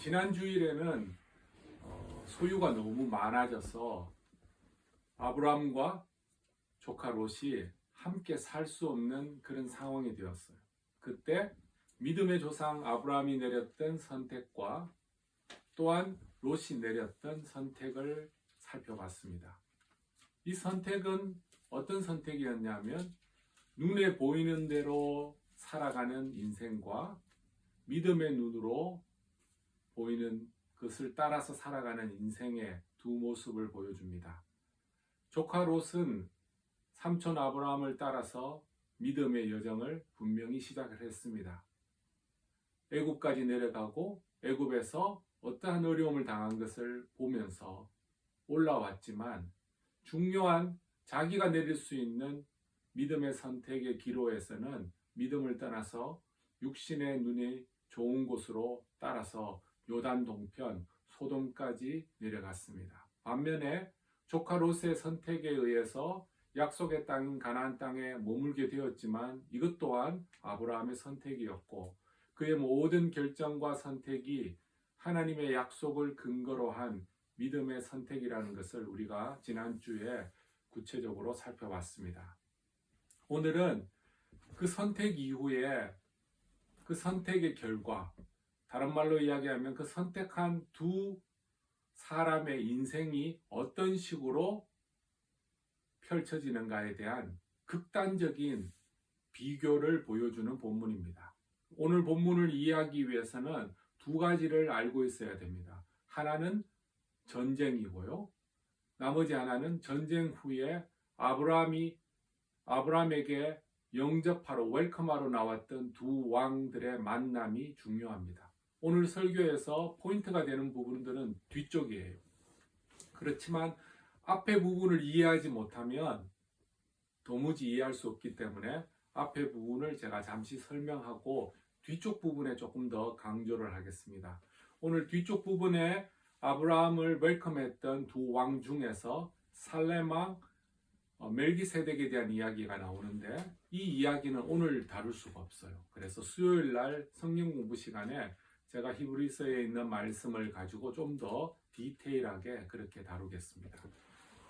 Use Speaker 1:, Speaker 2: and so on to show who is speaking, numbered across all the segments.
Speaker 1: 지난 주일에는 소유가 너무 많아져서 아브라함과 조카 롯이 함께 살 수 없는 그런 상황이 되었어요. 그때 믿음의 조상 아브라함이 내렸던 선택과 또한 롯이 내렸던 선택을 살펴봤습니다. 이 선택은 어떤 선택이었냐면 눈에 보이는 대로 살아가는 인생과 믿음의 눈으로 보이는 것을 따라서 살아가는 인생의 두 모습을 보여줍니다. 조카 롯은 삼촌 아브라함을 따라서 믿음의 여정을 분명히 시작을 했습니다. 애굽까지 내려가고 애굽에서 어떠한 어려움을 당한 것을 보면서 올라왔지만 중요한 자기가 내릴 수 있는 믿음의 선택의 기로에서는 믿음을 떠나서 육신의 눈이 좋은 곳으로 따라서 요단 동편 소돔까지 내려갔습니다. 반면에 조카 롯의 선택에 의해서 약속의 땅인 가나안 땅에 머물게 되었지만 이것 또한 아브라함의 선택이었고 그의 모든 결정과 선택이 하나님의 약속을 근거로 한 믿음의 선택이라는 것을 우리가 지난주에 구체적으로 살펴봤습니다. 오늘은 그 선택 이후에 그 선택의 결과, 다른 말로 이야기하면 그 선택한 두 사람의 인생이 어떤 식으로 펼쳐지는가에 대한 극단적인 비교를 보여주는 본문입니다. 오늘 본문을 이해하기 위해서는 두 가지를 알고 있어야 됩니다. 하나는 전쟁이고요. 나머지 하나는 전쟁 후에 아브라함에게 영접하러 웰컴하러 나왔던 두 왕들의 만남이 중요합니다. 오늘 설교에서 포인트가 되는 부분들은 뒤쪽이에요. 그렇지만 앞에 부분을 이해하지 못하면 도무지 이해할 수 없기 때문에 앞에 부분을 제가 잠시 설명하고 뒤쪽 부분에 조금 더 강조를 하겠습니다. 오늘 뒤쪽 부분에 아브라함을 웰컴했던 두 왕 중에서 살렘 왕 멜기세덱에 대한 이야기가 나오는데 이 이야기는 오늘 다룰 수가 없어요. 그래서 수요일 날 성경 공부 시간에 제가 히브리서에 있는 말씀을 가지고 좀 더 디테일하게 그렇게 다루겠습니다.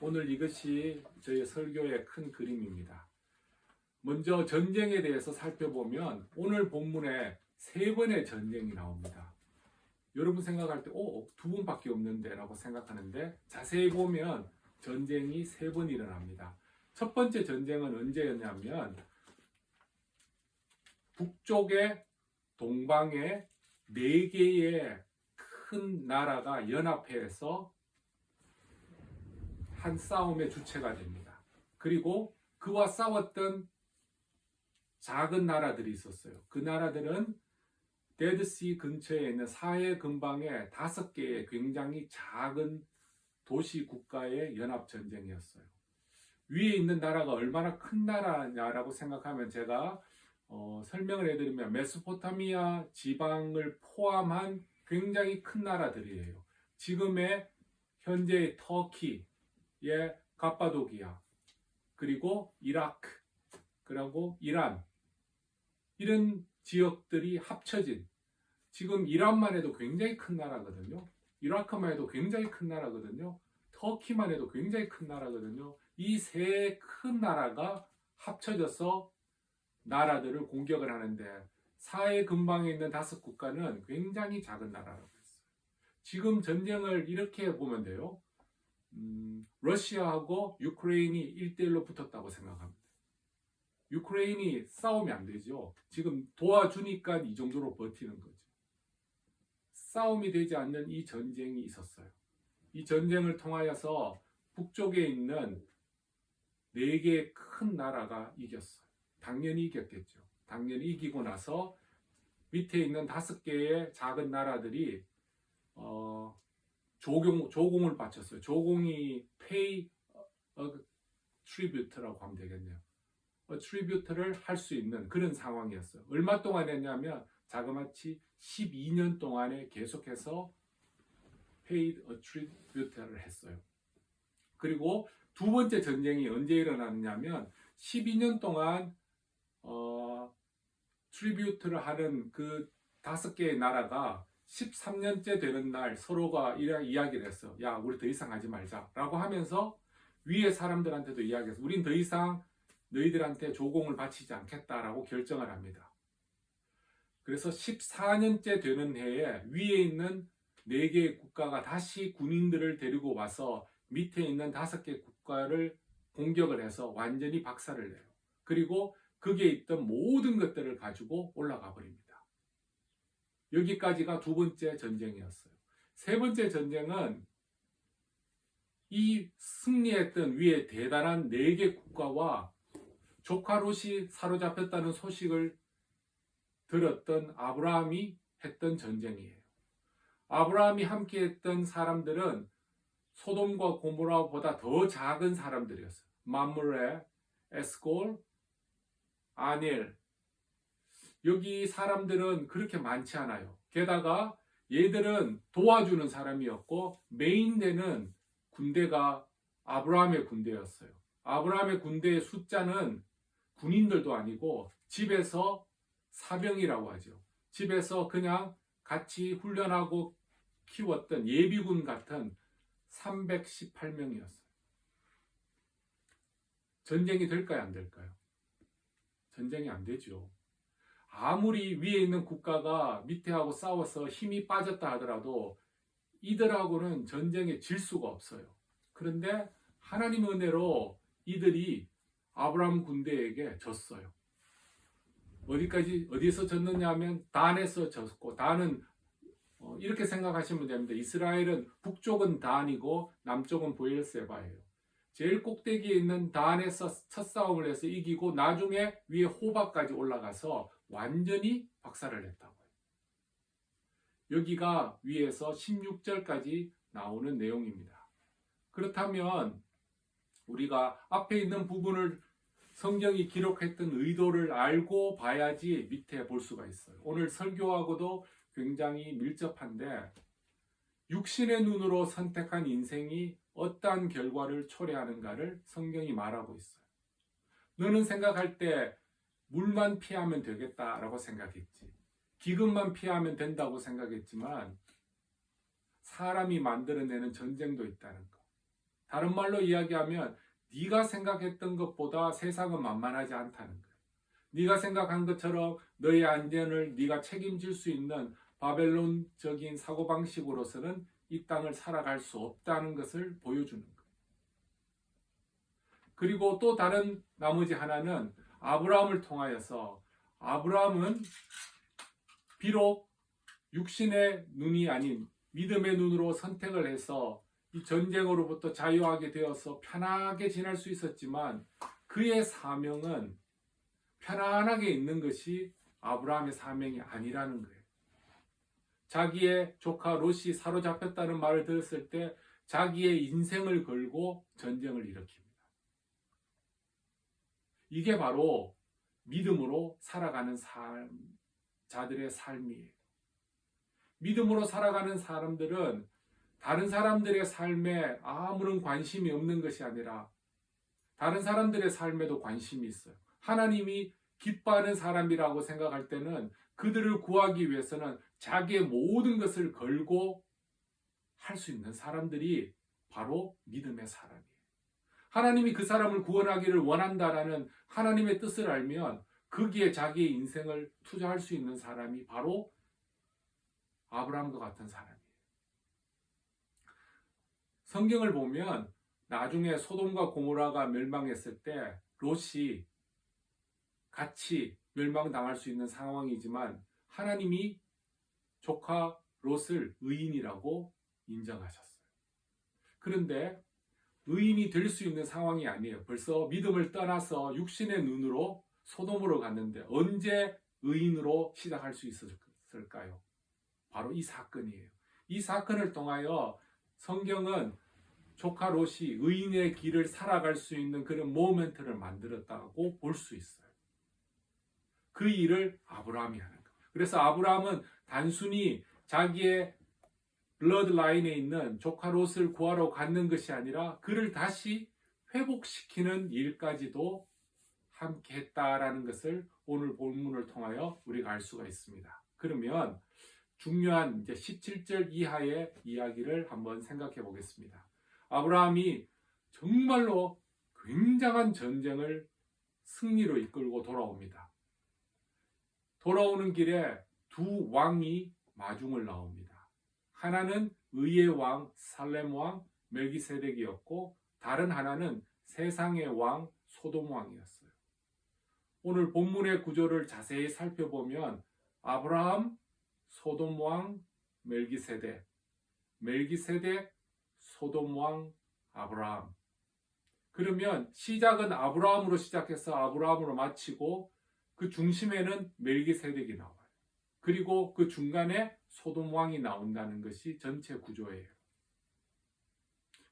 Speaker 1: 오늘 이것이 저희 설교의 큰 그림입니다. 먼저 전쟁에 대해서 살펴보면 오늘 본문에 세 번의 전쟁이 나옵니다. 여러분 생각할 때 두 번밖에 없는데 라고 생각하는데 자세히 보면 전쟁이 세 번 일어납니다. 첫 번째 전쟁은 언제였냐면 북쪽에 동방에 네 개의 큰 나라가 연합해서 한 싸움의 주체가 됩니다. 그리고 그와 싸웠던 작은 나라들이 있었어요. 그 나라들은 데드시 근처에 있는 사해 근방의 5개의 굉장히 작은 도시 국가의 연합 전쟁이었어요. 위에 있는 나라가 얼마나 큰 나라냐라고 생각하면 제가 설명을 해드리면 메소포타미아 지방을 포함한 굉장히 큰 나라들이에요. 지금의 현재의 터키의 카파도키아, 그리고 이라크, 그리고 이란, 이런 지역들이 합쳐진, 지금 이란만 해도 굉장히 큰 나라거든요. 이라크만 해도 굉장히 큰 나라거든요. 터키만 해도 굉장히 큰 나라거든요. 이 세 큰 나라가 합쳐져서 나라들을 공격을 하는데 사해 근방에 있는 5국가는 굉장히 작은 나라라고 했어요. 지금 전쟁을 이렇게 보면 돼요. 러시아하고 유크레인이 1대1로 붙었다고 생각합니다. 유크레인이 싸우면 안 되죠. 지금 도와주니까 이 정도로 버티는 거죠. 싸움이 되지 않는 이 전쟁이 있었어요. 이 전쟁을 통하여서 북쪽에 있는 4개의 큰 나라가 이겼어요. 당연히 이겼겠죠. 당연히 이기고 나서 밑에 있는 5개의 작은 나라들이 조공을 바쳤어요. 조공이 pay a tribute라고 하면 되겠네요. 트리뷰트를 할 수 있는 그런 상황이었어요. 얼마 동안 했냐면 자그마치 12년 동안에 계속해서 paid a tribute를 했어요. 그리고 두 번째 전쟁이 언제 일어났냐면 12년 동안 트리뷰트를 하는 그 5개의 나라가 13년째 되는 날 서로가 이야기를 했어. 야, 우리 더 이상 하지 말자 라고 하면서 위에 사람들한테도 이야기했어. 우린 더 이상 너희들한테 조공을 바치지 않겠다라고 결정을 합니다. 그래서 14년째 되는 해에 위에 있는 4개의 국가가 다시 군인들을 데리고 와서 밑에 있는 5개 국가를 공격을 해서 완전히 박살을 내요. 그리고 거기에 있던 모든 것들을 가지고 올라가 버립니다. 여기까지가 2번째 전쟁이었어요. 3번째 전쟁은 이 승리했던 위에 대단한 4개 국가와 조카 롯이 사로잡혔다는 소식을 들었던 아브라함이 했던 전쟁이에요. 아브라함이 함께했던 사람들은 소돔과 고모라보다 더 작은 사람들이었어요. 맘므레, 에스골, 아닐. 여기 사람들은 그렇게 많지 않아요. 게다가 얘들은 도와주는 사람이었고 메인되는 군대가 아브라함의 군대였어요. 아브라함의 군대의 숫자는 군인들도 아니고 집에서 사병이라고 하죠. 집에서 그냥 같이 훈련하고 키웠던 예비군 같은 318명이었어요. 전쟁이 될까요? 안 될까요? 전쟁이 안 되죠. 아무리 위에 있는 국가가 밑에하고 싸워서 힘이 빠졌다 하더라도 이들하고는 전쟁에 질 수가 없어요. 그런데 하나님의 은혜로 이들이 아브라함 군대에게 졌어요. 어디서 졌느냐 하면 단에서 졌고, 단은 이렇게 생각하시면 됩니다. 이스라엘은 북쪽은 단이고 남쪽은 브엘세바예요. 제일 꼭대기에 있는 단에서 첫 싸움을 해서 이기고 나중에 위에 호바까지 올라가서 완전히 박살을 냈다고 해요. 여기가 위에서 16절까지 나오는 내용입니다. 그렇다면 우리가 앞에 있는 부분을 성경이 기록했던 의도를 알고 봐야지 밑에 볼 수가 있어요. 오늘 설교하고도 굉장히 밀접한데 육신의 눈으로 선택한 인생이 어떠한 결과를 초래하는가를 성경이 말하고 있어요. 너는 생각할 때 물만 피하면 되겠다라고 생각했지. 기근만 피하면 된다고 생각했지만 사람이 만들어내는 전쟁도 있다는 거. 다른 말로 이야기하면 네가 생각했던 것보다 세상은 만만하지 않다는 거예요. 네가 생각한 것처럼 너의 안전을 네가 책임질 수 있는 바벨론적인 사고방식으로서는 이 땅을 살아갈 수 없다는 것을 보여주는 거예요. 그리고 또 다른 나머지 하나는 아브라함을 통하여서 아브라함은 비록 육신의 눈이 아닌 믿음의 눈으로 선택을 해서 이 전쟁으로부터 자유하게 되어서 편하게 지낼 수 있었지만 그의 사명은 편안하게 있는 것이 아브라함의 사명이 아니라는 거예요. 자기의 조카 롯이 사로잡혔다는 말을 들었을 때 자기의 인생을 걸고 전쟁을 일으킵니다. 이게 바로 믿음으로 살아가는 자들의 삶이에요. 믿음으로 살아가는 사람들은 다른 사람들의 삶에 아무런 관심이 없는 것이 아니라 다른 사람들의 삶에도 관심이 있어요. 하나님이 기뻐하는 사람이라고 생각할 때는 그들을 구하기 위해서는 자기의 모든 것을 걸고 할 수 있는 사람들이 바로 믿음의 사람이에요. 하나님이 그 사람을 구원하기를 원한다라는 하나님의 뜻을 알면 거기에 자기의 인생을 투자할 수 있는 사람이 바로 아브라함과 같은 사람이에요. 성경을 보면 나중에 소돔과 고모라가 멸망했을 때 롯이 같이 멸망당할 수 있는 상황이지만 하나님이 조카 롯을 의인이라고 인정하셨어요. 그런데 의인이 될 수 있는 상황이 아니에요. 벌써 믿음을 떠나서 육신의 눈으로 소돔으로 갔는데 언제 의인으로 시작할 수 있었을까요? 바로 이 사건이에요. 이 사건을 통하여 성경은 조카 롯이 의인의 길을 살아갈 수 있는 그런 모멘트를 만들었다고 볼 수 있어요. 그 일을 아브라함이 하는 거예요. 그래서 아브라함은 단순히 자기의 블러드라인에 있는 조카 롯을 구하러 갔는 것이 아니라 그를 다시 회복시키는 일까지도 함께 했다라는 것을 오늘 본문을 통하여 우리가 알 수가 있습니다. 그러면 중요한 이제 17절 이하의 이야기를 한번 생각해 보겠습니다. 아브라함이 정말로 굉장한 전쟁을 승리로 이끌고 돌아옵니다. 돌아오는 길에 두 왕이 마중을 나옵니다. 하나는 의의 왕 살렘 왕 멜기세덱이었고 다른 하나는 세상의 왕 소돔 왕이었어요. 오늘 본문의 구조를 자세히 살펴보면 아브라함, 소돔 왕, 멜기세덱, 멜기세덱, 소돔 왕, 아브라함. 그러면 시작은 아브라함으로 시작해서 아브라함으로 마치고 그 중심에는 멜기세덱이 나와요. 그리고 그 중간에 소돔 왕이 나온다는 것이 전체 구조예요.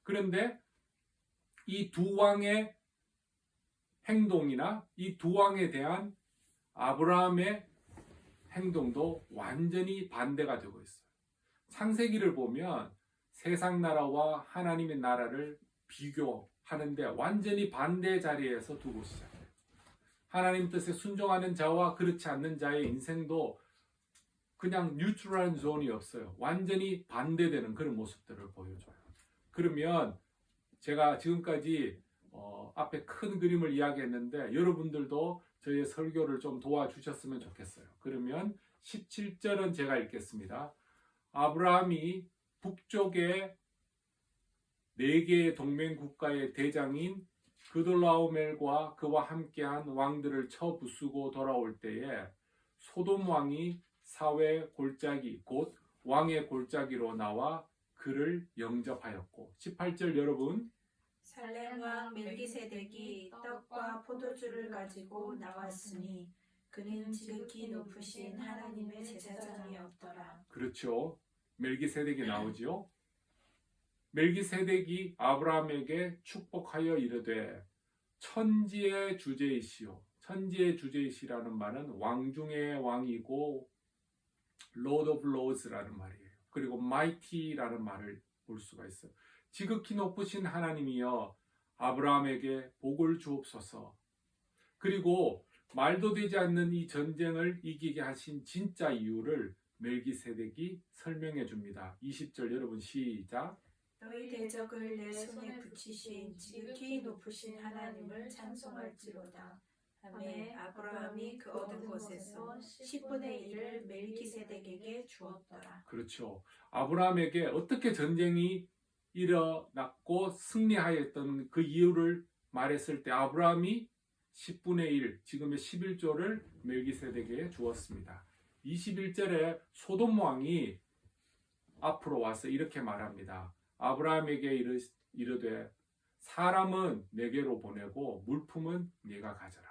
Speaker 1: 그런데 이 두 왕의 행동이나 이 두 왕에 대한 아브라함의 행동도 완전히 반대가 되고 있어요. 창세기를 보면 세상 나라와 하나님의 나라를 비교하는데 완전히 반대 자리에서 두고 시작해요. 하나님 뜻에 순종하는 자와 그렇지 않는 자의 인생도 그냥 뉴트럴한 존이 없어요. 완전히 반대되는 그런 모습들을 보여줘요. 그러면 제가 지금까지 앞에 큰 그림을 이야기했는데 여러분들도 저의 설교를 좀 도와주셨으면 좋겠어요. 그러면 17절은 제가 읽겠습니다. 아브라함이 북쪽에 4개의 동맹 국가의 대장인 그돌라오멜과 그와 함께한 왕들을 쳐 부수고 돌아올 때에 소돔 왕이 사회 골짜기 곧 왕의 골짜기로 나와 그를 영접하였고 18절 여러분
Speaker 2: 살렘 왕 멜기세덱이 떡과 포도주를 가지고 나왔으니 그는 지극히 높으신 하나님의 제사장이었더라.
Speaker 1: 그렇죠. 멜기세덱이 나오죠. 멜기세덱이 아브라함에게 축복하여 이르되 천지의 주제이시오. 천지의 주제이시라는 말은 왕 중의 왕이고 Lord of Lords라는 말이에요. 그리고 Mighty라는 말을 볼 수가 있어요. 지극히 높으신 하나님이여 아브라함에게 복을 주옵소서. 그리고 말도 되지 않는 이 전쟁을 이기게 하신 진짜 이유를 멜기세덱이 설명해 줍니다. 20절 여러분 시작.
Speaker 2: 너희 대적을 내 손에 붙이신 지극히 높으신 하나님을 찬송할지로다. 하매 아브라함이 그 얻은 것에서 10분의 1을 멜기세덱에게 주었더라.
Speaker 1: 그렇죠. 아브라함에게 어떻게 전쟁이 일어났고 승리하였던 그 이유를 말했을 때 아브라함이 10분의 1, 지금의 11조를 멜기세덱에게 주었습니다. 21절에 소돔 왕이 앞으로 와서 이렇게 말합니다. 아브라함에게 이르되 사람은 내게로 보내고 물품은 네가 가져라.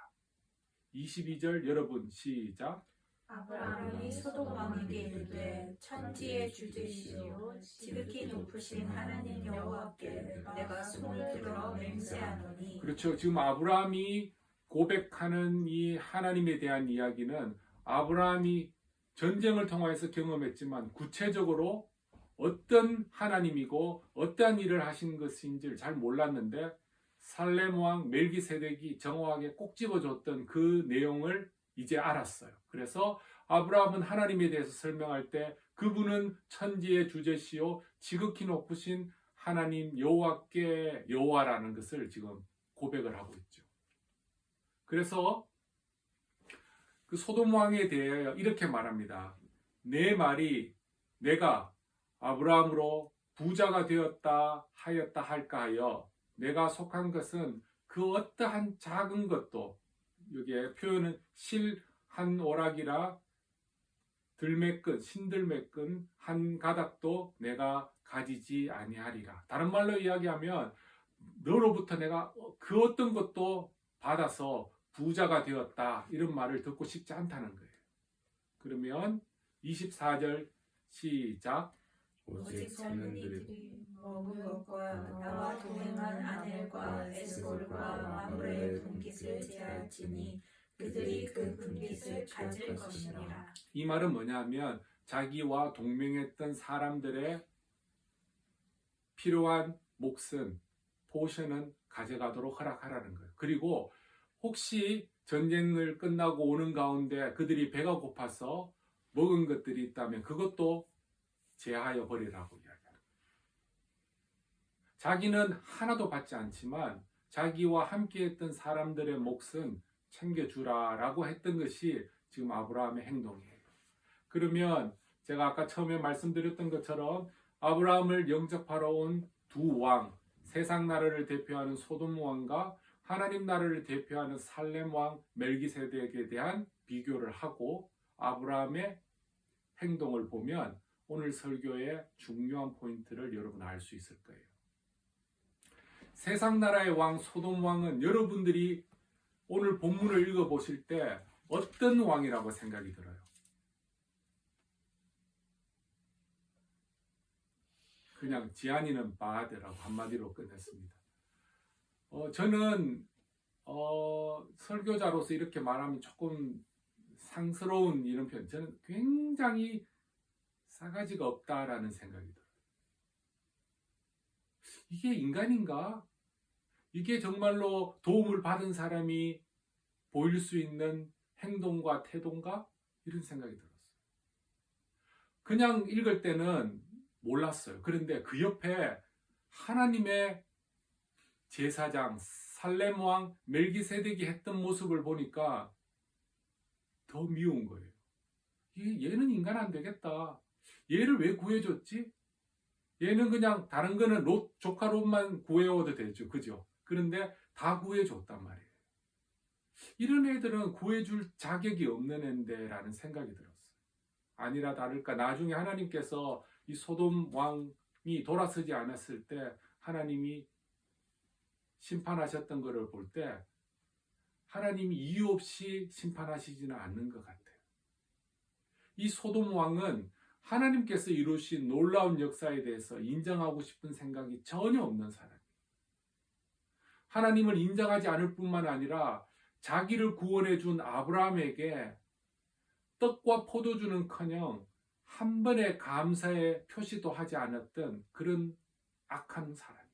Speaker 1: 22절 여러분 시작.
Speaker 2: 아브라함이 소돔 왕에게 이르되 천지의 주제시요 지극히 높으신 하나님 여호와께 내가 손을 들어 맹세하노니.
Speaker 1: 그렇죠. 지금 아브라함이 고백하는 이 하나님에 대한 이야기는 아브라함이 전쟁을 통해서 경험했지만 구체적으로 어떤 하나님이고 어떠한 일을 하신 것인지를 잘 몰랐는데 살렘 왕 멜기세덱이 정확하게 꼭 집어줬던 그 내용을 이제 알았어요. 그래서 아브라함은 하나님에 대해서 설명할 때 그분은 천지의 주제시요 지극히 높으신 하나님 여호와께 여호와라는 것을 지금 고백을 하고 있죠. 그래서 그 소돔 왕에 대해 이렇게 말합니다. 내 말이 내가 아브라함으로 부자가 되었다 하였다 할까 하여 내가 속한 것은 그 어떠한 작은 것도 여기에 표현은 실 한 오락이라 들매끈 신들매끈 한 가닥도 내가 가지지 아니하리라. 다른 말로 이야기하면 너로부터 내가 그 어떤 것도 받아서 부자가 되었다 이런 말을 듣고 싶지 않다는 거예요. 그러면 24절 시작.
Speaker 2: 오직 젊은이들이 먹을 것과 나와 동행한 아넬과 에스골과 마므레의 분깃을 제할지니 그들이 그 분깃을 가질 것이니라.
Speaker 1: 이 말은 뭐냐면 자기와 동맹했던 사람들의 필요한 몫은 포션은 가져가도록 허락하라는 거예요. 그리고 혹시 전쟁을 끝나고 오는 가운데 그들이 배가 고파서 먹은 것들이 있다면 그것도 제하여 버리라고 이야기합니다. 자기는 하나도 받지 않지만 자기와 함께했던 사람들의 몫은 챙겨주라라고 했던 것이 지금 아브라함의 행동이에요. 그러면 제가 아까 처음에 말씀드렸던 것처럼 아브라함을 영접하러 온 두 왕, 세상 나라를 대표하는 소돔 왕과 하나님 나라를 대표하는 살렘 왕 멜기세덱에 대한 비교를 하고 아브라함의 행동을 보면 오늘 설교의 중요한 포인트를 여러분 알 수 있을 거예요. 세상 나라의 왕 소돔 왕은 여러분들이 오늘 본문을 읽어보실 때 어떤 왕이라고 생각이 들어요? 그냥 지안이는 바드라고 한마디로 끝냈습니다. 저는 설교자로서 이렇게 말하면 조금 상스러운 이런 표현, 저는 굉장히 싸가지가 없다라는 생각이 들어요. 이게 인간인가? 이게 정말로 도움을 받은 사람이 보일 수 있는 행동과 태도인가? 이런 생각이 들었어요. 그냥 읽을 때는 몰랐어요. 그런데 그 옆에 하나님의 제사장 살렘 왕 멜기세덱이 했던 모습을 보니까 더 미운 거예요. 얘는 인간 안 되겠다. 얘를 왜 구해줬지? 얘는 그냥 다른 거는 조카 롯만 구해오도 되죠. 그죠? 그런데 다 구해줬단 말이에요. 이런 애들은 구해줄 자격이 없는 애인데 라는 생각이 들었어요. 아니라 다를까 나중에 하나님께서 이 소돔 왕이 돌아서지 않았을 때 하나님이 심판하셨던 것을 볼 때 하나님이 이유 없이 심판하시지는 않는 것 같아요. 이 소돔 왕은 하나님께서 이루신 놀라운 역사에 대해서 인정하고 싶은 생각이 전혀 없는 사람이에요. 하나님을 인정하지 않을 뿐만 아니라 자기를 구원해 준 아브라함에게 떡과 포도주는커녕 한 번의 감사의 표시도 하지 않았던 그런 악한 사람이었어요.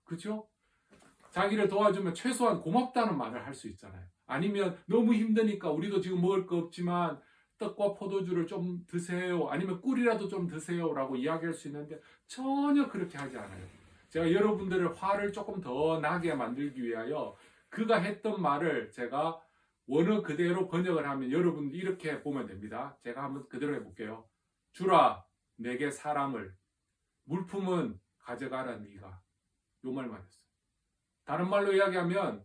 Speaker 1: 그죠? 자기를 도와주면 최소한 고맙다는 말을 할 수 있잖아요. 아니면 너무 힘드니까 우리도 지금 먹을 거 없지만 떡과 포도주를 좀 드세요. 아니면 꿀이라도 좀 드세요. 라고 이야기할 수 있는데 전혀 그렇게 하지 않아요. 제가 여러분들을 화를 조금 더 나게 만들기 위하여 그가 했던 말을 제가 원어 그대로 번역을 하면 여러분들 이렇게 보면 됩니다. 제가 한번 그대로 해볼게요. 주라 내게 사람을 물품은 가져가라 네가. 요 말만 했어요. 다른 말로 이야기하면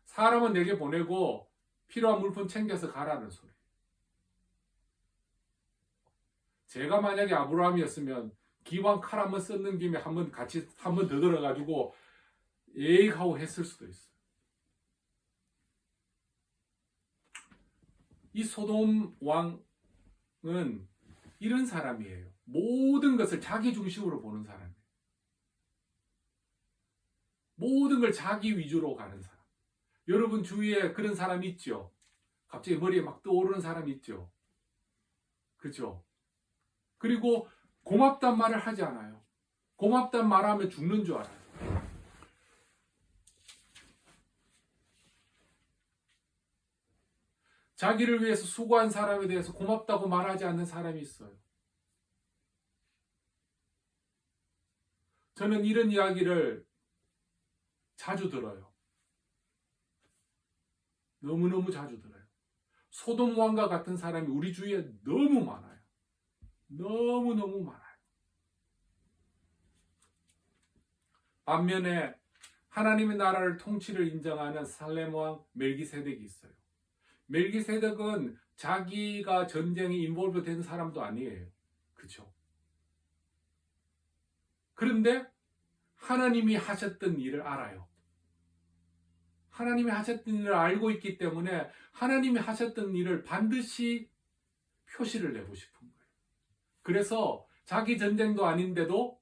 Speaker 1: 사람은 내게 보내고 필요한 물품 챙겨서 가라는 소리. 제가 만약에 아브라함이었으면 기왕 칼 한번 썼는 김에 한번 같이 한번 더 들어가지고 에이 하고 했을 수도 있어요. 이 소돔 왕은 이런 사람이에요. 모든 것을 자기 중심으로 보는 사람이에요. 모든 걸 자기 위주로 가는 사람. 여러분 주위에 그런 사람 있죠? 갑자기 머리에 막 떠오르는 사람 있죠? 그렇죠? 그리고 고맙단 말을 하지 않아요. 고맙단 말하면 죽는 줄 알아요. 자기를 위해서 수고한 사람에 대해서 고맙다고 말하지 않는 사람이 있어요. 저는 이런 이야기를 자주 들어요. 너무너무 자주 들어요. 소돔 왕과 같은 사람이 우리 주위에 너무 많아요. 너무너무 많아요. 반면에 하나님의 나라를 통치를 인정하는 살렘 왕 멜기세덱이 있어요. 멜기세덱은 자기가 전쟁에 인볼브 된 사람도 아니에요. 그렇죠? 그런데 하나님이 하셨던 일을 알아요. 하나님이 하셨던 일을 알고 있기 때문에 하나님이 하셨던 일을 반드시 표시를 내고 싶은 거예요. 그래서 자기 전쟁도 아닌데도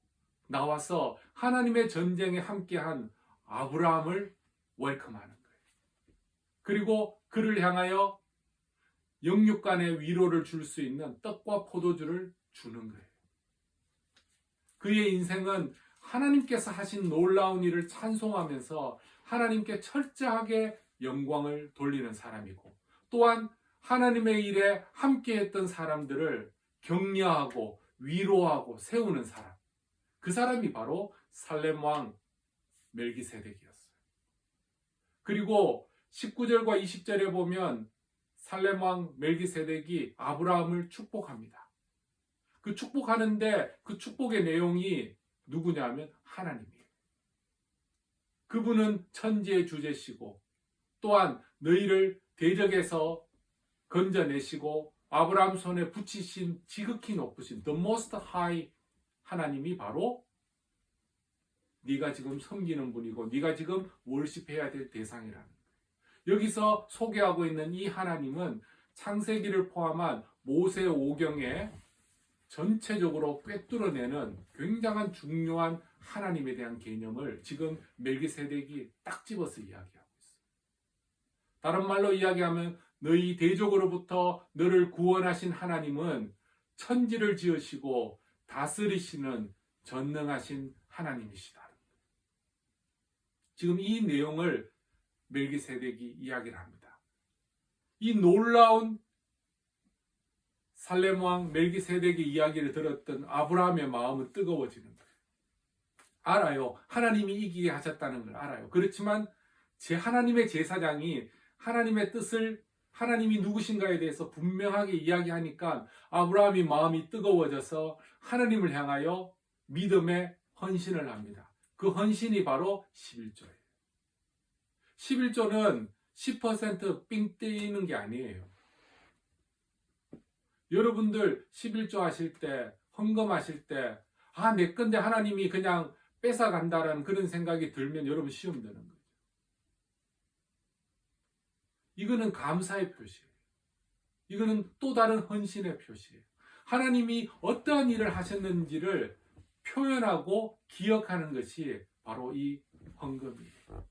Speaker 1: 나와서 하나님의 전쟁에 함께한 아브라함을 웰컴하는 거예요. 그리고 그를 향하여 영육간의 위로를 줄 수 있는 떡과 포도주를 주는 거예요. 그의 인생은 하나님께서 하신 놀라운 일을 찬송하면서 하나님께 철저하게 영광을 돌리는 사람이고, 또한 하나님의 일에 함께했던 사람들을 격려하고 위로하고 세우는 사람. 그 사람이 바로 살렘 왕 멜기세덱이었어요. 그리고 19절과 20절에 보면 살렘 왕 멜기세덱이 아브라함을 축복합니다. 그 축복하는데 그 축복의 내용이 누구냐면 하나님이에요. 그분은 천지의 주제시고 또한 너희를 대적에서 건져내시고 아브라함 손에 붙이신 지극히 높으신 The Most High 하나님이 바로 네가 지금 섬기는 분이고 네가 지금 월십해야 될 대상이라는 거예요. 여기서 소개하고 있는 이 하나님은 창세기를 포함한 모세 오경에 전체적으로 꿰뚫어내는 굉장한 중요한 하나님에 대한 개념을 지금 멜기세덱이 딱 집어서 이야기하고 있어요. 다른 말로 이야기하면 너희 대적으로부터 너를 구원하신 하나님은 천지를 지으시고 다스리시는 전능하신 하나님이시다. 지금 이 내용을 멜기세덱이 이야기를 합니다. 이 놀라운 살렘 왕 멜기세덱의 이야기를 들었던 아브라함의 마음은 뜨거워지는 거예요. 알아요. 하나님이 이기게 하셨다는 걸 알아요. 그렇지만 하나님의 제사장이 하나님의 뜻을 하나님이 누구신가에 대해서 분명하게 이야기하니까 아브라함이 마음이 뜨거워져서 하나님을 향하여 믿음의 헌신을 합니다. 그 헌신이 바로 11조예요. 11조는 10%삥 떼이는 게 아니에요. 여러분들 11조 하실 때, 헌금하실 때, 내 건데 하나님이 그냥 뺏어간다라는 그런 생각이 들면 여러분 시험 되는 거예요. 이거는 감사의 표시예요. 이거는 또 다른 헌신의 표시예요. 하나님이 어떠한 일을 하셨는지를 표현하고 기억하는 것이 바로 이 헌금이에요.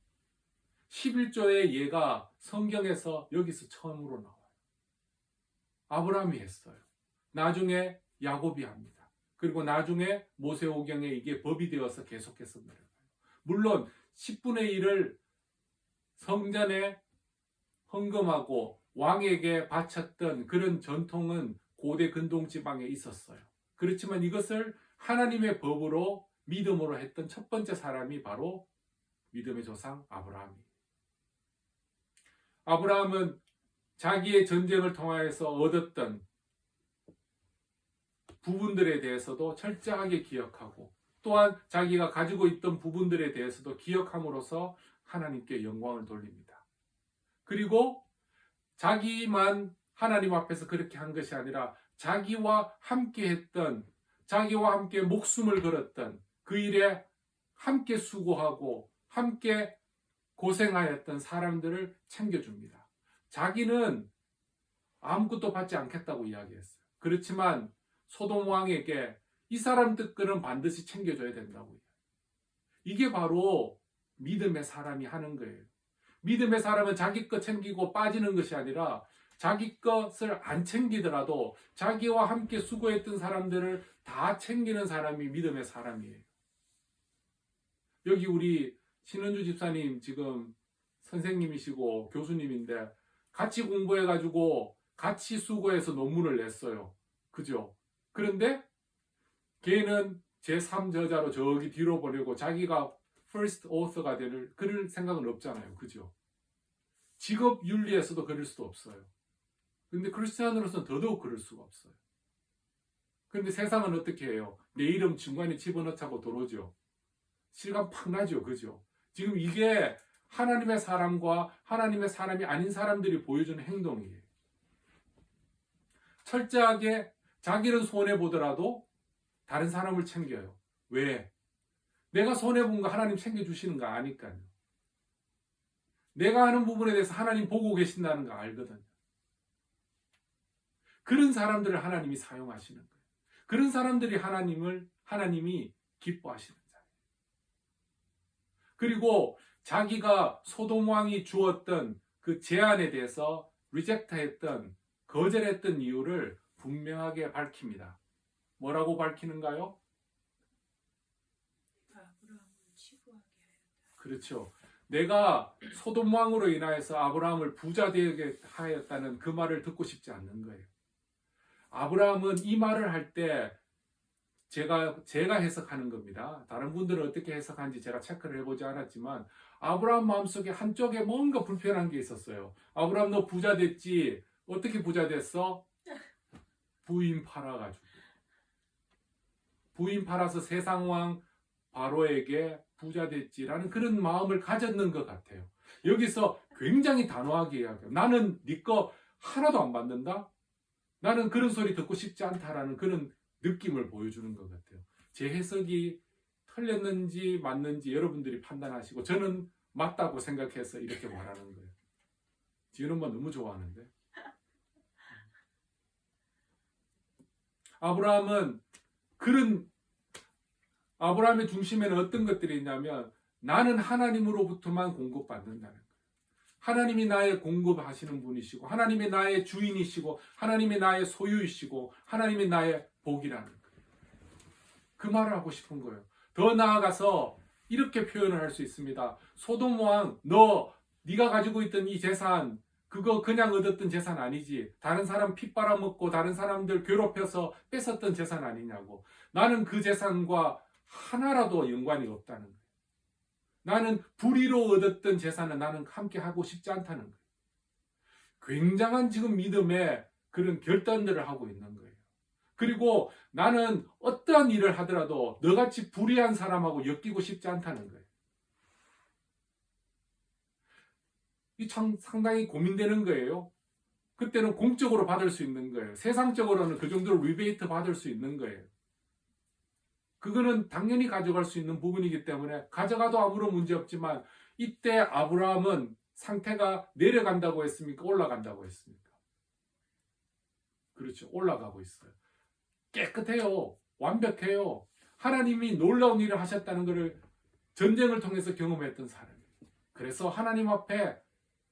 Speaker 1: 11조의 예가 성경에서 여기서 처음으로 나와요. 아브라함이 했어요. 나중에 야곱이 합니다. 그리고 나중에 모세오경에 이게 법이 되어서 계속해서 내려가요. 물론 10분의 1을 성전에 헌금하고 왕에게 바쳤던 그런 전통은 고대 근동 지방에 있었어요. 그렇지만 이것을 하나님의 법으로 믿음으로 했던 첫 번째 사람이 바로 믿음의 조상 아브라함이에요. 아브라함은 자기의 전쟁을 통하여서 얻었던 부분들에 대해서도 철저하게 기억하고 또한 자기가 가지고 있던 부분들에 대해서도 기억함으로써 하나님께 영광을 돌립니다. 그리고 자기만 하나님 앞에서 그렇게 한 것이 아니라 자기와 함께 했던, 자기와 함께 목숨을 걸었던, 그 일에 함께 수고하고 함께 고생하였던 사람들을 챙겨줍니다. 자기는 아무것도 받지 않겠다고 이야기했어요. 그렇지만 소돔 왕에게 이 사람 뜻들은 반드시 챙겨줘야 된다고요. 이게 바로 믿음의 사람이 하는 거예요. 믿음의 사람은 자기 것 챙기고 빠지는 것이 아니라 자기 것을 안 챙기더라도 자기와 함께 수고했던 사람들을 다 챙기는 사람이 믿음의 사람이에요. 여기 우리 신은주 집사님 지금 선생님이시고 교수님인데 같이 공부해가지고 같이 수고해서 논문을 냈어요. 그죠? 그런데 걔는 제3저자로 저기 뒤로 보내고 자기가 first author가 될 그럴 생각은 없잖아요. 그죠? 직업 윤리에서도 그럴 수도 없어요. 근데 크리스찬으로서는 더더욱 그럴 수가 없어요. 근데 세상은 어떻게 해요? 내 이름 중간에 집어넣자고 들어오죠. 실감 팍 나죠. 그죠? 지금 이게 하나님의 사람과 하나님의 사람이 아닌 사람들이 보여주는 행동이에요. 철저하게 자기는 손해보더라도 다른 사람을 챙겨요. 왜? 내가 손해본 거 하나님 챙겨주시는 거 아니까요. 내가 하는 부분에 대해서 하나님 보고 계신다는 거 알거든요. 그런 사람들을 하나님이 사용하시는 거예요. 그런 사람들이 하나님이 기뻐하시는 자예요. 그리고 자기가 소돔 왕이 주었던 그 제안에 대해서 리젝트했던, 거절했던 이유를 분명하게 밝힙니다. 뭐라고 밝히는가요?
Speaker 2: 아브라함을 치부하게 하였다.
Speaker 1: 그렇죠. 내가 소돔 왕으로 인하여서 아브라함을 부자 되게 하였다는 그 말을 듣고 싶지 않는 거예요. 아브라함은 이 말을 할 때 제가 해석하는 겁니다. 다른 분들은 어떻게 해석하는지 제가 체크를 해보지 않았지만 아브라함 마음속에 한쪽에 뭔가 불편한 게 있었어요. 아브라함 너 부자 됐지? 어떻게 부자 됐어? 부인 팔아가지고. 부인 팔아서 세상왕 바로에게 부자 됐지라는 그런 마음을 가졌는 것 같아요. 여기서 굉장히 단호하게 이야기해요. 나는 네 거 하나도 안 받는다? 나는 그런 소리 듣고 싶지 않다라는 그런 느낌을 보여주는 것 같아요. 제 해석이 틀렸는지 맞는지 여러분들이 판단하시고 저는 맞다고 생각해서 이렇게 말하는 거예요. 지은 엄마 너무 좋아하는데. 아브라함의 중심에는 어떤 것들이 있냐면 나는 하나님으로부터만 공급받는다는 거예요. 하나님이 나의 공급하시는 분이시고 하나님이 나의 주인이시고 하나님이 나의 소유이시고 하나님이 나의 복이라는 거예요. 그 말을 하고 싶은 거예요. 더 나아가서 이렇게 표현을 할 수 있습니다. 소돔 왕, 네가 가지고 있던 이 재산 그거 그냥 얻었던 재산 아니지. 다른 사람 피 빨아먹고 다른 사람들 괴롭혀서 뺏었던 재산 아니냐고. 나는 그 재산과 하나라도 연관이 없다는 거예요. 나는 불의로 얻었던 재산은 나는 함께 하고 싶지 않다는 거예요. 굉장한 지금 믿음의 그런 결단들을 하고 있는 거예요. 그리고 나는 어떠한 일을 하더라도 너같이 불의한 사람하고 엮이고 싶지 않다는 거예요. 이 참 상당히 고민되는 거예요. 그때는 공적으로 받을 수 있는 거예요. 세상적으로는 그 정도로 리베이트 받을 수 있는 거예요. 그거는 당연히 가져갈 수 있는 부분이기 때문에 가져가도 아무런 문제 없지만 이때 아브라함은 상태가 내려간다고 했습니까? 올라간다고 했습니까? 그렇죠. 올라가고 있어요. 깨끗해요. 완벽해요. 하나님이 놀라운 일을 하셨다는 것을 전쟁을 통해서 경험했던 사람이에요. 그래서 하나님 앞에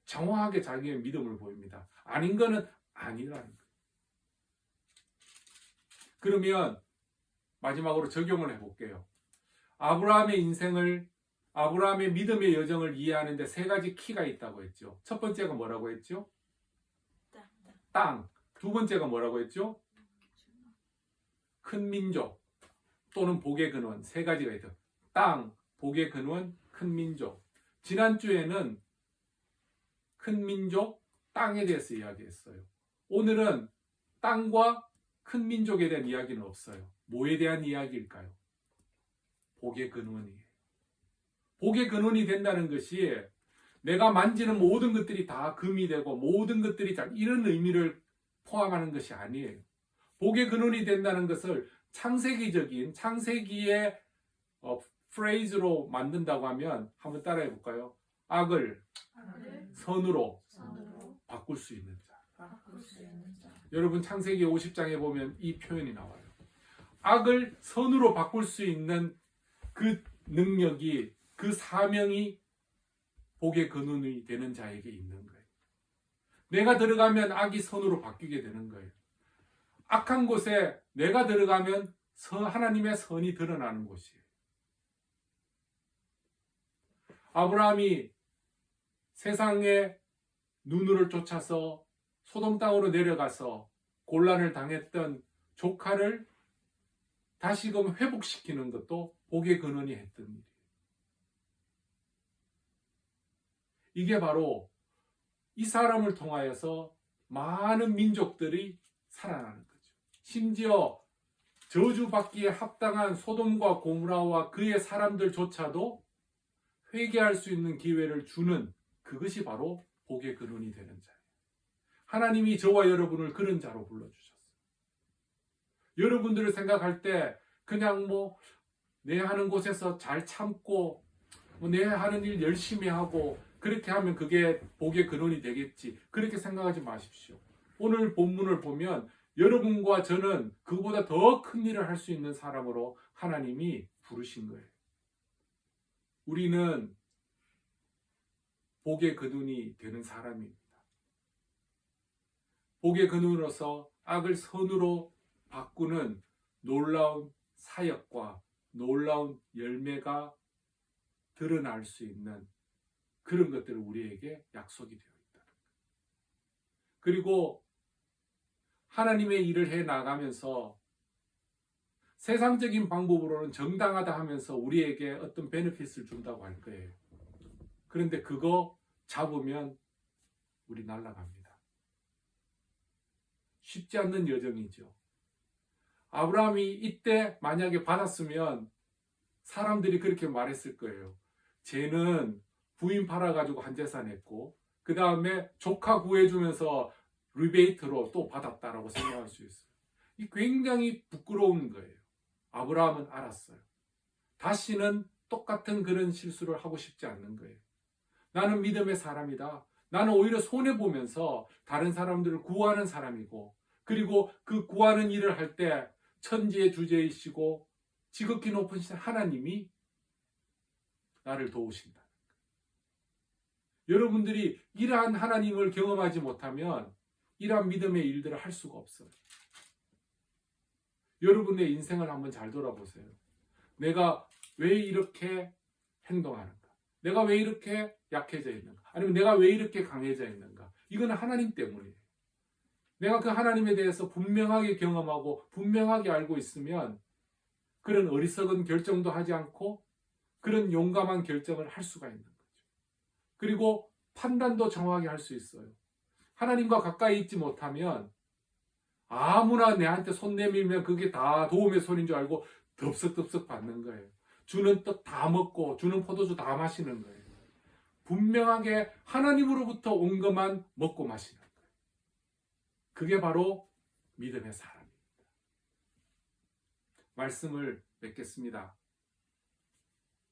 Speaker 1: 정확하게 자기의 믿음을 보입니다. 아닌 거는 아니라는 거예요. 그러면 마지막으로 적용을 해볼게요. 아브라함의 믿음의 여정을 이해하는데 세 가지 키가 있다고 했죠. 첫 번째가 뭐라고 했죠? 땅. 두 번째가 뭐라고 했죠? 큰 민족 또는 복의 근원. 세 가지가 있죠. 땅, 복의 근원, 큰 민족. 지난주에는 큰 민족, 땅에 대해서 이야기했어요. 오늘은 땅과 큰 민족에 대한 이야기는 없어요. 뭐에 대한 이야기일까요? 복의 근원이에요. 복의 근원이 된다는 것이 내가 만지는 모든 것들이 다 금이 되고 모든 것들이 다 이런 의미를 포함하는 것이 아니에요. 복의 근원이 된다는 것을 창세기의 프레이즈로 만든다고 하면 한번 따라해 볼까요? 악을 선으로 바꿀 수 있는 자. 여러분 창세기 50장에 보면 이 표현이 나와요. 악을 선으로 바꿀 수 있는 그 능력이, 그 사명이 복의 근원이 되는 자에게 있는 거예요. 내가 들어가면 악이 선으로 바뀌게 되는 거예요. 악한 곳에 내가 들어가면 하나님의 선이 드러나는 곳이에요. 아브라함이 세상의 눈으로 쫓아서 소돔 땅으로 내려가서 곤란을 당했던 조카를 다시금 회복시키는 것도 복의 근원이 했던 일이에요. 이게 바로 이 사람을 통하여서 많은 민족들이 살아나는 거죠. 심지어 저주받기에 합당한 소돔과 고모라와 그의 사람들조차도 회개할 수 있는 기회를 주는 그것이 바로 복의 근원이 되는 자예요. 하나님이 저와 여러분을 그런 자로 불러주셨어요. 여러분들을 생각할 때 그냥 내 하는 곳에서 잘 참고 내 하는 일 열심히 하고 그렇게 하면 그게 복의 근원이 되겠지. 그렇게 생각하지 마십시오. 오늘 본문을 보면 여러분과 저는 그보다 더 큰 일을 할 수 있는 사람으로 하나님이 부르신 거예요. 우리는 복의 근원이 되는 사람입니다. 복의 근원으로서 악을 선으로 바꾸는 놀라운 사역과 놀라운 열매가 드러날 수 있는 그런 것들을 우리에게 약속이 되어 있다. 그리고 하나님의 일을 해 나가면서 세상적인 방법으로는 정당하다 하면서 우리에게 어떤 베네핏을 준다고 할 거예요. 그런데 그거 잡으면 우리 날아갑니다. 쉽지 않는 여정이죠. 아브라함이 이때 만약에 받았으면 사람들이 그렇게 말했을 거예요. 쟤는 부인 팔아가지고 한 재산 했고 그 다음에 조카 구해주면서 리베이트로 또 받았다라고 생각할 수 있어요. 이 굉장히 부끄러운 거예요. 아브라함은 알았어요. 다시는 똑같은 그런 실수를 하고 싶지 않는 거예요. 나는 믿음의 사람이다. 나는 오히려 손해보면서 다른 사람들을 구하는 사람이고 그리고 그 구하는 일을 할 때 천지의 주제이시고 지극히 높으신 하나님이 나를 도우신다. 여러분들이 이러한 하나님을 경험하지 못하면 이러한 믿음의 일들을 할 수가 없어요. 여러분의 인생을 한번 잘 돌아보세요. 내가 왜 이렇게 행동하는가? 내가 왜 이렇게 약해져 있는가? 아니면 내가 왜 이렇게 강해져 있는가? 이건 하나님 때문이에요. 내가 그 하나님에 대해서 분명하게 경험하고 분명하게 알고 있으면 그런 어리석은 결정도 하지 않고 그런 용감한 결정을 할 수가 있는 거죠. 그리고 판단도 정확히 할 수 있어요. 하나님과 가까이 있지 못하면 아무나 내한테 손 내밀면 그게 다 도움의 손인 줄 알고 덥석덥석 받는 거예요. 주는 떡 다 먹고 주는 포도주 다 마시는 거예요. 분명하게 하나님으로부터 온 것만 먹고 마시는 거예요. 그게 바로 믿음의 사람입니다. 말씀을 맺겠습니다.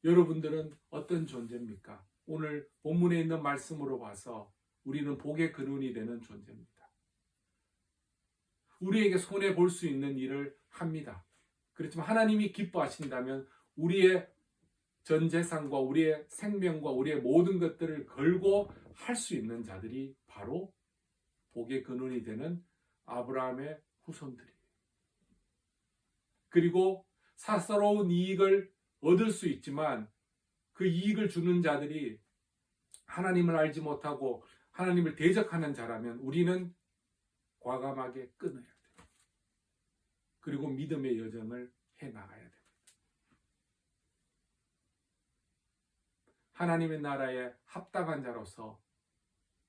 Speaker 1: 여러분들은 어떤 존재입니까? 오늘 본문에 있는 말씀으로 봐서 우리는 복의 근원이 되는 존재입니다. 우리에게 손해 볼 수 있는 일을 합니다. 그렇지만 하나님이 기뻐하신다면 우리의 전 재산과 우리의 생명과 우리의 모든 것들을 걸고 할 수 있는 자들이 바로 복의 근원이 되는 아브라함의 후손들이에요. 그리고 사사로운 이익을 얻을 수 있지만 그 이익을 주는 자들이 하나님을 알지 못하고 하나님을 대적하는 자라면 우리는 과감하게 끊어야 돼요. 그리고 믿음의 여정을 해나가야 됩니다. 하나님의 나라에 합당한 자로서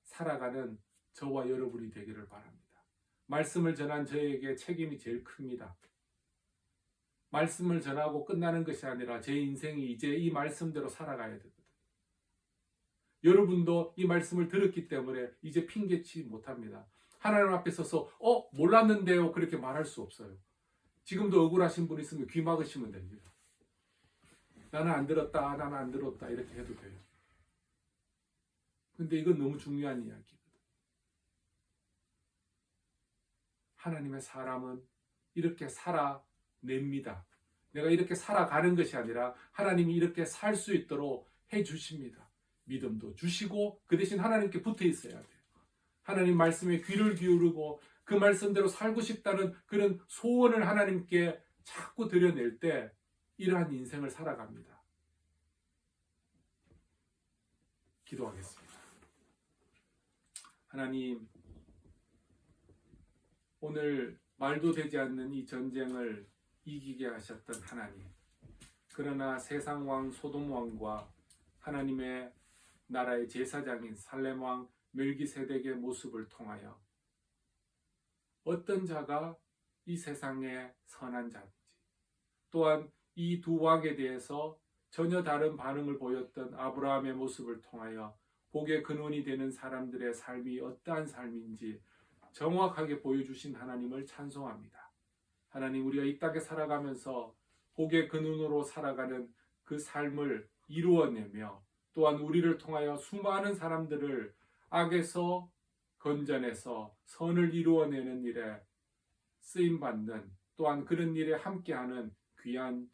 Speaker 1: 살아가는 저와 여러분이 되기를 바랍니다. 말씀을 전한 저에게 책임이 제일 큽니다. 말씀을 전하고 끝나는 것이 아니라 제 인생이 이제 이 말씀대로 살아가야 되거든요. 여러분도 이 말씀을 들었기 때문에 이제 핑계치 못합니다. 하나님 앞에 서서 몰랐는데요 그렇게 말할 수 없어요. 지금도 억울하신 분 있으면 귀 막으시면 됩니다. 나는 안 들었다, 나는 안 들었다 이렇게 해도 돼요. 근데 이건 너무 중요한 이야기거든요. 하나님의 사람은 이렇게 살아냅니다. 내가 이렇게 살아가는 것이 아니라 하나님이 이렇게 살 수 있도록 해주십니다. 믿음도 주시고 그 대신 하나님께 붙어 있어야 돼요. 하나님 말씀에 귀를 기울이고 그 말씀대로 살고 싶다는 그런 소원을 하나님께 자꾸 드려낼 때 이러한 인생을 살아갑니다. 기도하겠습니다. 하나님, 오늘 말도 되지 않는 이 전쟁을 이기게 하셨던 하나님, 그러나 세상 왕 소돔 왕과 하나님의 나라의 제사장인 살렘 왕 멜기세덱의 모습을 통하여 어떤 자가 이 세상의 선한 자인지, 또한 이 두 왕에 대해서 전혀 다른 반응을 보였던 아브라함의 모습을 통하여 복의 근원이 되는 사람들의 삶이 어떠한 삶인지 정확하게 보여주신 하나님을 찬송합니다. 하나님, 우리가 이 땅에 살아가면서 복의 근원으로 살아가는 그 삶을 이루어내며 또한 우리를 통하여 수많은 사람들을 악에서 건져내서 선을 이루어내는 일에 쓰임받는, 또한 그런 일에 함께하는 귀한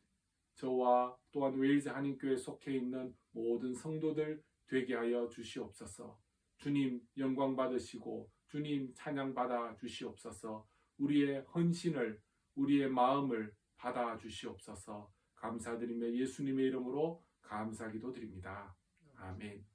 Speaker 1: 저와 또한 웨일즈 한인교회에 속해 있는 모든 성도들 되게 하여 주시옵소서. 주님 영광 받으시고 주님 찬양 받아 주시옵소서. 우리의 헌신을, 우리의 마음을 받아 주시옵소서. 감사드리며 예수님의 이름으로 감사기도 드립니다. 아멘.